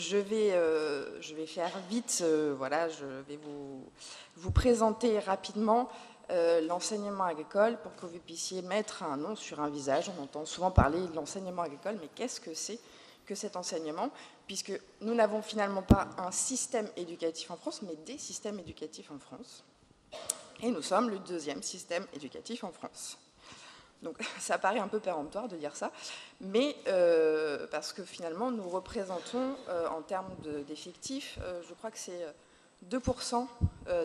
Je vais faire vite, voilà, je vais vous présenter rapidement l'enseignement agricole pour que vous puissiez mettre un nom sur un visage. On entend souvent parler de l'enseignement agricole, mais qu'est-ce que c'est que cet enseignement? Puisque nous n'avons finalement pas un système éducatif en France, mais des systèmes éducatifs en France. Et nous sommes le deuxième système éducatif en France. Donc ça paraît un peu péremptoire de dire ça, mais parce que finalement nous représentons en termes d'effectifs, je crois que c'est 2%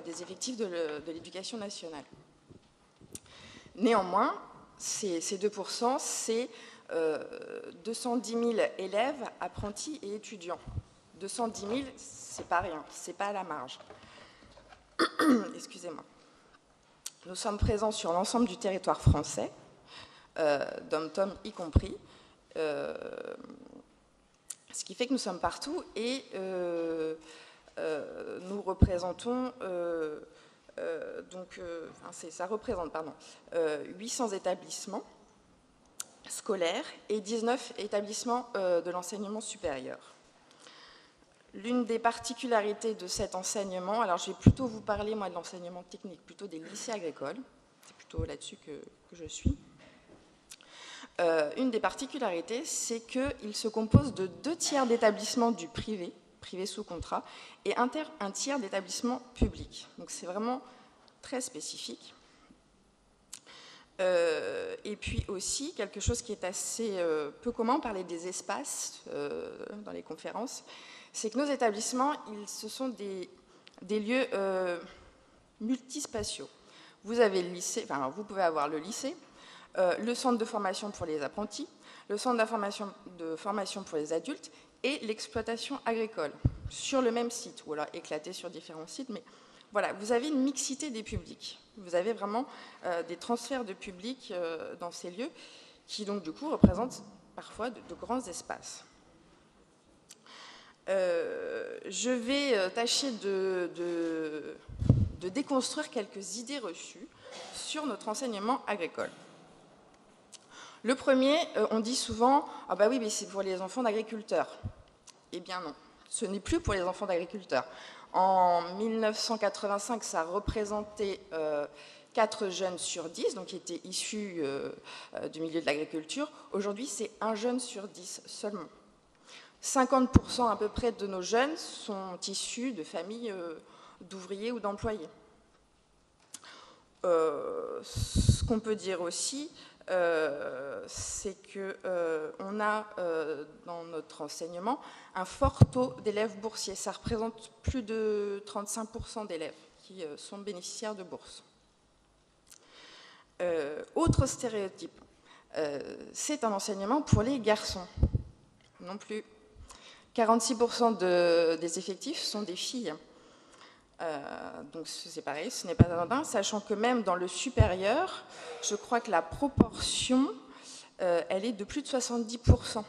des effectifs de l'éducation nationale. Néanmoins, ces 2%, c'est 210 000 élèves, apprentis et étudiants. 210 000, c'est pas rien, c'est pas à la marge. Excusez-moi. Nous sommes présents sur l'ensemble du territoire français, dom-tom y compris, ce qui fait que nous sommes partout et nous représentons ça représente 800 établissements scolaires et 19 établissements de l'enseignement supérieur. L'une des particularités de cet enseignement, alors je vais plutôt vous parler moi de l'enseignement technique, plutôt des lycées agricoles, c'est plutôt là-dessus que je suis. Une des particularités, c'est qu'il se compose de 2/3 d'établissements du privé sous contrat, et un tiers d'établissements publics. Donc c'est vraiment très spécifique. Et puis aussi, quelque chose qui est assez peu commun, on parlait des espaces dans les conférences, c'est que nos établissements, ce sont des lieux multispatiaux. Vous avez le lycée, enfin, vous pouvez avoir le lycée, le centre de formation pour les apprentis, le centre de formation pour les adultes et l'exploitation agricole sur le même site, ou alors éclaté sur différents sites. Mais voilà, vous avez une mixité des publics. Vous avez vraiment des transferts de publics dans ces lieux qui, donc, du coup, représentent parfois de grands espaces. Je vais tâcher de déconstruire quelques idées reçues sur notre enseignement agricole. Le premier, on dit souvent « Ah bah oui, mais c'est pour les enfants d'agriculteurs ». Eh bien non, ce n'est plus pour les enfants d'agriculteurs. En 1985, ça représentait 4 jeunes sur 10, donc qui étaient issus du milieu de l'agriculture. Aujourd'hui, c'est 1 jeune sur 10 seulement. 50% à peu près de nos jeunes sont issus de familles d'ouvriers ou d'employés. Ce qu'on peut dire aussi, c'est qu'on a dans notre enseignement un fort taux d'élèves boursiers. Ça représente plus de 35% d'élèves qui sont bénéficiaires de bourses. Autre stéréotype, c'est un enseignement pour les garçons. Non plus. 46% des effectifs sont des filles. Donc c'est pareil, ce n'est pas anodin, sachant que même dans le supérieur, je crois que la proportion, elle est de plus de 70%.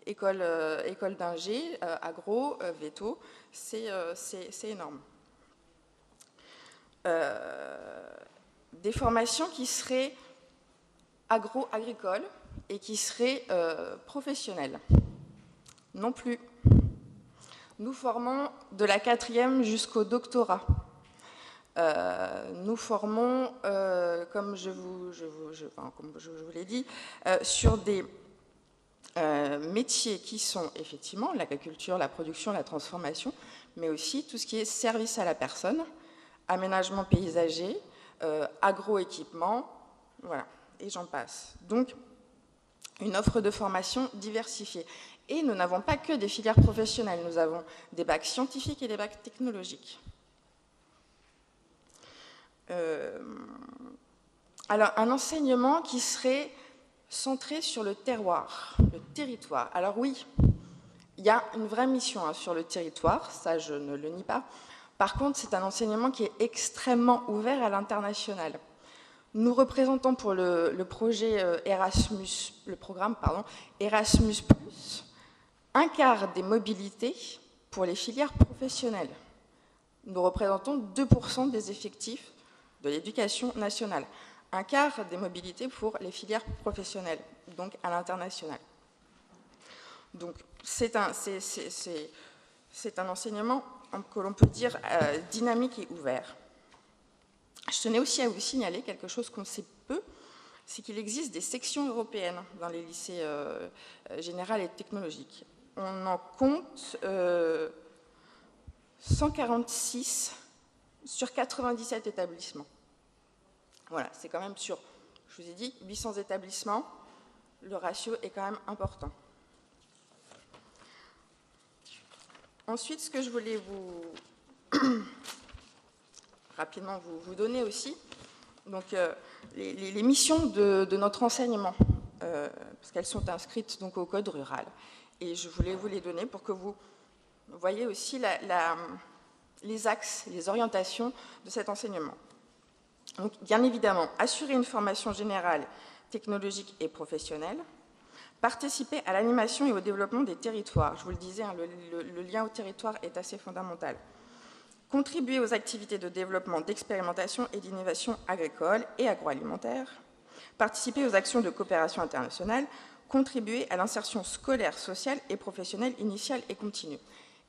École d'ingé, agro, véto, c'est énorme. Des formations qui seraient agro-agricoles et qui seraient professionnelles. Non plus. Nous formons de la 4e jusqu'au doctorat. Nous formons, comme je vous l'ai dit, sur des métiers qui sont effectivement l'agriculture, la production, la transformation, mais aussi tout ce qui est service à la personne, aménagement paysager, agroéquipement, voilà, et j'en passe. Donc, une offre de formation diversifiée. Et nous n'avons pas que des filières professionnelles, nous avons des bacs scientifiques et des bacs technologiques. Alors, un enseignement qui serait centré sur le terroir, le territoire. Alors oui, il y a une vraie mission sur le territoire, ça je ne le nie pas. Par contre, c'est un enseignement qui est extrêmement ouvert à l'international. Nous représentons pour le projet Erasmus, le programme Erasmus+, un quart des mobilités pour les filières professionnelles. Nous représentons 2% des effectifs de l'éducation nationale. Un quart des mobilités pour les filières professionnelles, donc à l'international. Donc c'est un enseignement que l'on peut dire dynamique et ouvert. Je tenais aussi à vous signaler quelque chose qu'on sait peu, c'est qu'il existe des sections européennes dans les lycées généraux et technologiques. On en compte 146 sur 97 établissements. Voilà, c'est quand même sur, je vous ai dit, 800 établissements, le ratio est quand même important. Ensuite, ce que je voulais rapidement vous donner aussi, donc les missions de notre enseignement, parce qu'elles sont inscrites donc au code rural. Et je voulais vous les donner pour que vous voyez aussi les axes, les orientations de cet enseignement. Donc, bien évidemment, assurer une formation générale, technologique et professionnelle, participer à l'animation et au développement des territoires. Je vous le disais, hein, le lien au territoire est assez fondamental. Contribuer aux activités de développement, d'expérimentation et d'innovation agricole et agroalimentaire. Participer aux actions de coopération internationale. Contribuer à l'insertion scolaire, sociale et professionnelle initiale et continue.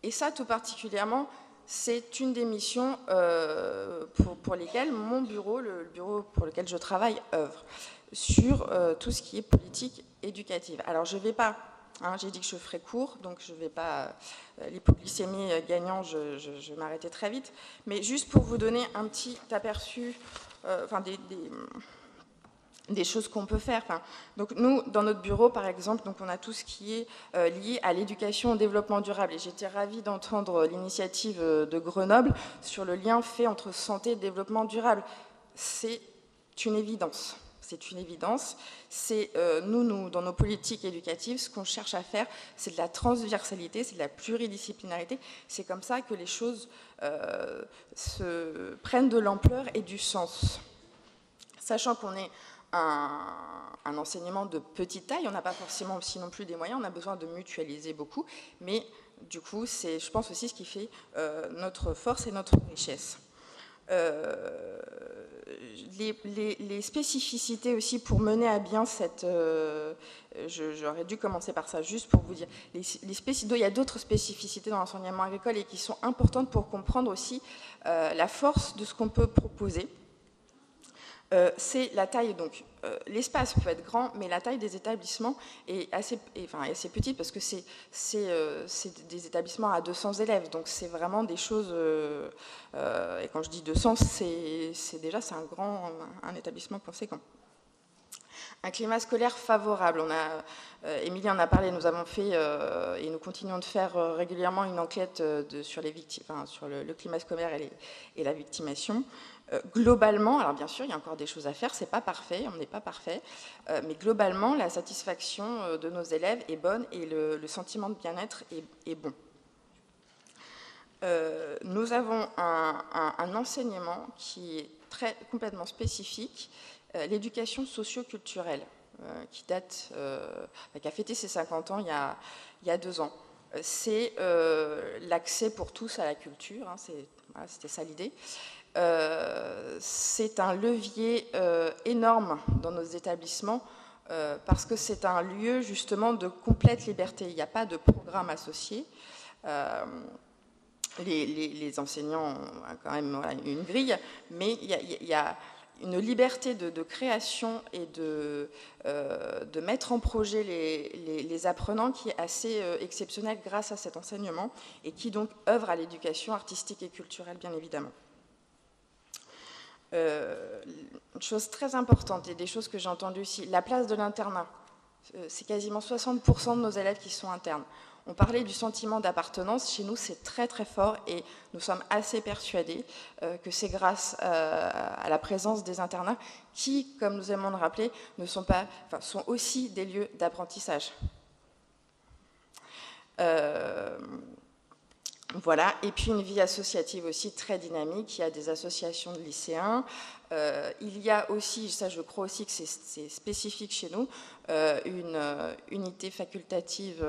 Et ça, tout particulièrement, c'est une des missions pour lesquelles mon bureau, le bureau pour lequel je travaille, œuvre, sur tout ce qui est politique éducative. Alors, je ne vais pas, hein, j'ai dit que je ferais court, donc je ne vais pas, l'hypoglycémie gagnant, je vais m'arrêter très vite, mais juste pour vous donner un petit aperçu, enfin des choses qu'on peut faire. Enfin, donc nous, dans notre bureau, par exemple, donc on a tout ce qui est lié à l'éducation au développement durable. Et j'étais ravie d'entendre l'initiative de Grenoble sur le lien fait entre santé et développement durable. C'est une évidence. C'est une évidence. C'est nous, dans nos politiques éducatives, ce qu'on cherche à faire, c'est de la transversalité, c'est de la pluridisciplinarité. C'est comme ça que les choses prennent de l'ampleur et du sens. Sachant qu'on est un enseignement de petite taille, on n'a pas forcément aussi non plus des moyens, on a besoin de mutualiser beaucoup, mais du coup, c'est, je pense, aussi ce qui fait notre force et notre richesse. Les spécificités aussi pour mener à bien cette... j'aurais dû commencer par ça, juste pour vous dire. Il y a d'autres spécificités dans l'enseignement agricole et qui sont importantes pour comprendre aussi la force de ce qu'on peut proposer. C'est la taille, donc l'espace peut être grand, mais la taille des établissements est assez petite parce que c'est des établissements à 200 élèves, donc c'est vraiment des choses, et quand je dis 200, c'est un établissement conséquent. Un climat scolaire favorable. Émilie en a parlé, nous avons fait, et nous continuons de faire régulièrement une enquête sur le climat scolaire et la victimation. Globalement, alors bien sûr, il y a encore des choses à faire, c'est pas parfait, on n'est pas parfait, mais globalement, la satisfaction de nos élèves est bonne et le sentiment de bien-être est bon. Nous avons un enseignement qui est complètement spécifique, l'éducation socio-culturelle, qui a fêté ses 50 ans il y a 2 ans. C'est l'accès pour tous à la culture, hein, c'était ça l'idée. C'est un levier énorme dans nos établissements parce que c'est un lieu justement de complète liberté. Il n'y a pas de programme associé. Les enseignants ont quand même une grille, mais il y a une liberté de création et de mettre en projet les apprenants qui est assez exceptionnelle grâce à cet enseignement et qui donc œuvre à l'éducation artistique et culturelle, bien évidemment. Une chose très importante et des choses que j'ai entendues aussi, la place de l'internat. C'est quasiment 60% de nos élèves qui sont internes. On parlait du sentiment d'appartenance, chez nous c'est très très fort et nous sommes assez persuadés que c'est grâce à la présence des internats qui, comme nous aimons le rappeler, sont aussi des lieux d'apprentissage. Voilà, et puis une vie associative aussi très dynamique, il y a des associations de lycéens, il y a aussi, ça je crois aussi que c'est spécifique chez nous, une unité facultative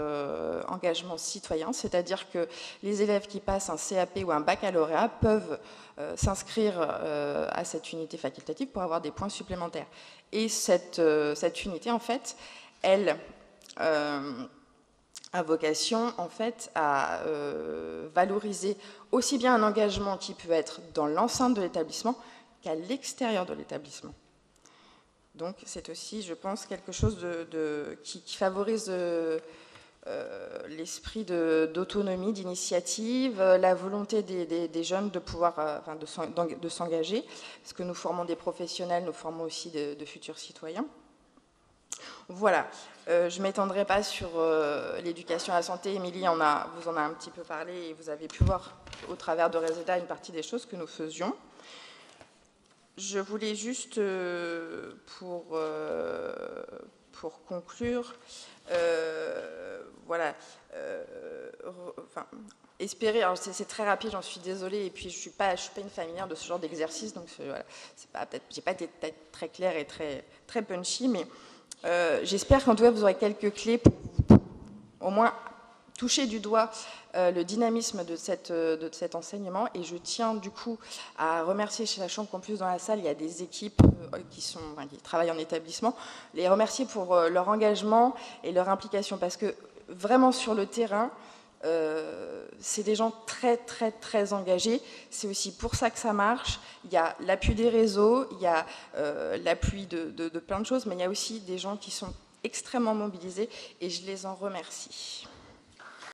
engagement citoyen, c'est-à-dire que les élèves qui passent un CAP ou un baccalauréat peuvent s'inscrire à cette unité facultative pour avoir des points supplémentaires. Et cette unité, en fait, elle a vocation en fait à valoriser aussi bien un engagement qui peut être dans l'enceinte de l'établissement qu'à l'extérieur de l'établissement. Donc c'est aussi, je pense, quelque chose qui favorise l'esprit d'autonomie, d'initiative, la volonté des jeunes de pouvoir, de s'engager, parce que nous formons des professionnels, nous formons aussi de futurs citoyens. Voilà, je ne m'étendrai pas sur l'éducation à la santé. Émilie vous en a un petit peu parlé et vous avez pu voir au travers de Reseda une partie des choses que nous faisions. Je voulais juste, pour conclure, voilà, espérer, alors c'est très rapide, j'en suis désolée, et puis je suis pas une familière de ce genre d'exercice, donc voilà, j'ai pas été très claire et très punchy, mais j'espère qu'en tout cas vous aurez quelques clés pour au moins toucher du doigt le dynamisme de cet enseignement. Et je tiens du coup à remercier chez la Chambre Campus dans la salle, il y a des équipes qui travaillent en établissement, les remercier pour leur engagement et leur implication, parce que vraiment sur le terrain, c'est des gens très engagés. C'est aussi pour ça que ça marche. Il y a l'appui des réseaux, il y a l'appui de plein de choses, mais il y a aussi des gens qui sont extrêmement mobilisés et je les en remercie.